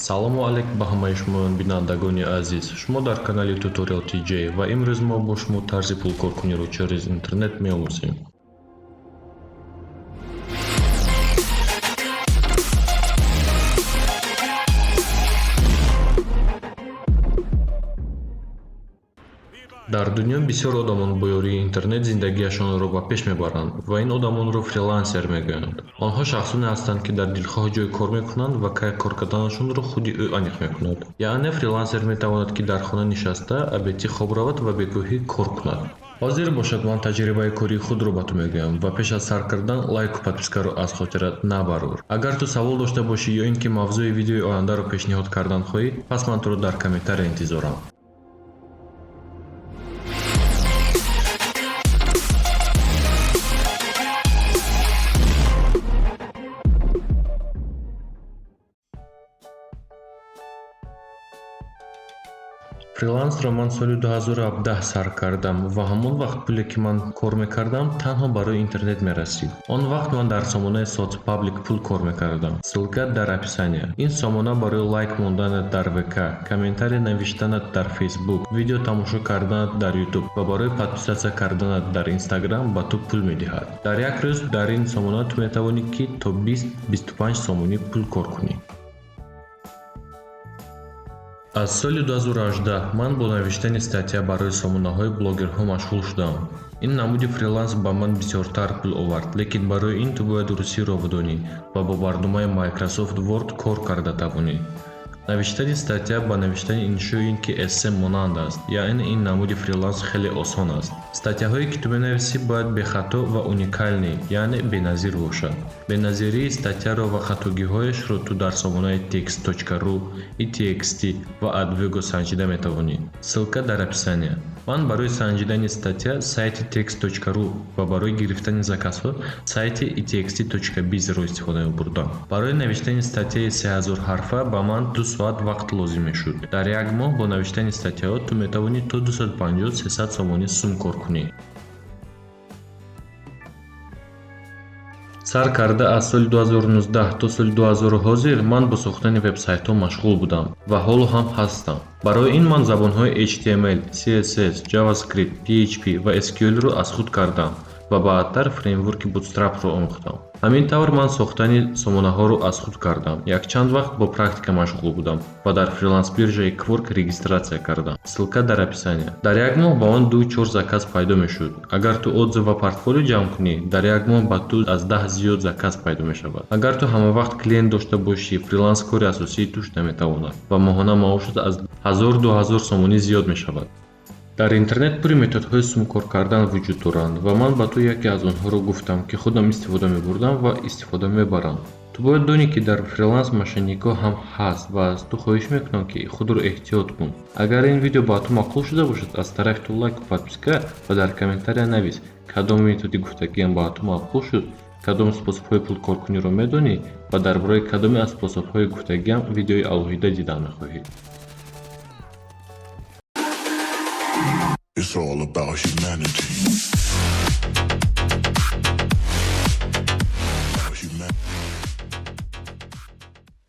салому алейк ба ҳамаи шумо бинандагони азиз. Шумо дар канали Tutorial TJ ва имрӯз мо бо шумо тарзи пулкоркуниро чарез интернет меомӯзем. дар дунё бисёр одамон бо ёрии интернет зиндагиашонро ба пеш мебаранд ва ин одамонро фрилансер мегӯянд. Онҳо шахсоне ҳастанд, ки дар дилхоҳ ҷой кор мекунанд ва кор карданашонро худи ӯ аниқ мекунад. Яъне фрилансер метавонад, ки дар хона нишаста абети хоб равад ва бегоҳӣ кор кунад. ҳозир бошад ман таҷрибаи кории худро ба ту мегӯям ва пеш аз сар кардан лайку подпискаро аз хотират набарор. Агар ту савол дошта бошӣ ё ин ки мавзӯи видеои ояндаро пешниҳод кардан хоҳӣ, пас ман туро дар комментария интизорам. фрилансро ман соли 2017 сар кардам ва ҳамон вақт пуле ки ман кор мекардам танҳо барои интернет мерасид. Он вақт ман дар сомонаи соцпаблик пул кор мекардам. Ссилка дар описание. Ин сомона барои лайк монданат дар ВК, комментария навиштанат дар Facebook, видео тамошо карданат дар YouTube ва барои подписатсия карданат дар Instagram ба ту пул медиҳад. Дар як рӯз дар ин сомона ту метавонӣ ки то 20-25 сомонӣ пул кор кунӣ. аз соли 2018 ман бо навиштани статья барои сомонаҳои блогерҳо машғул шудам. ин намуди фриланс ба ман бисёртар пул овард, лекин барои ин ту бояд русиро бидонӣ ва бо барномаи Microsoft Word кор карда тавонӣ. навиштани статья ба навиштани иншои ин ки эссе монанд аст, яъне ин намуди фриланс хеле осон аст. статьяҳое ки ту менависӣ бояд бехато ва уникалӣ, яъне беназир бошад. беназирии статьяро ва хатогиҳояшро ту дар сомонаи text.ru, TXT ва Adwego санҷида метавонӣ. ссилка дар описание. ман барои санҷидани статья сайти text.ru ва барои гирифтани закасҳо сайти txt.biz-ро истифода мебурдам. барои навиштани статьяи 3000 ҳарфа ба ман 2 соат вақт лозим мешуд. дар як моҳ бо навиштани статьяҳо ту метавонӣ то 250-300 сомонӣ сум кор кунӣ. сар карда аз соли 2019 то соли 2000 ҳозир ман бо сохтани вебсайтҳо машғул будам ва ҳоло ҳам ҳастам. барои ин ман забонҳои HTML, CSS, JavaScript, PHP ва SQL-ро аз худ кардам ва баъдтар фреймворки Bootstrap-ро омӯхтам. ҳамин тавр ман сохтани сомонаҳоро аз худ кардам. якчанд вақт бо практика машғул будам ва дар фриланс биржаи Quark регистратсия кардам. ссилка дар описание. дар як моҳ ба он 2-4 заказ пайдо мешуд. агар ту отзыв ва портфолио ҷамъ кунӣ, дар як моҳ ба ту аз 10 зиёд заказ пайдо мешавад. агар ту ҳамавақт клиент дошта бошӣ, фриланс кори асосии туш наметавонад ва моҳона маошат аз 1000-2000 сомонӣ зиёд мешавад. дар интернет пури методҳои сум кор кардан вуҷуд доранд ва ман ба ту яке аз онҳоро гуфтам, ки худам истифода мебурдам ва истифода мебарам. ту бояд донӣ, ки дар фриланс мошенникҳо ҳам ҳаст ва аз ту хоҳиш мекунам, ки худро эҳтиёт кун. агар ин видео ба ту маъқул шуда бошад, аз тарафи ту лайк ва подписка ва дар комментария навис кадом методи гуфтагиам ба ту маъқул шуд, кадом способҳои пулкоркуниро медонӣ ва дар бораи кадоме аз способҳои гуфтагиам видеои алоҳида дидан мехоҳӣ. It's all about humanity.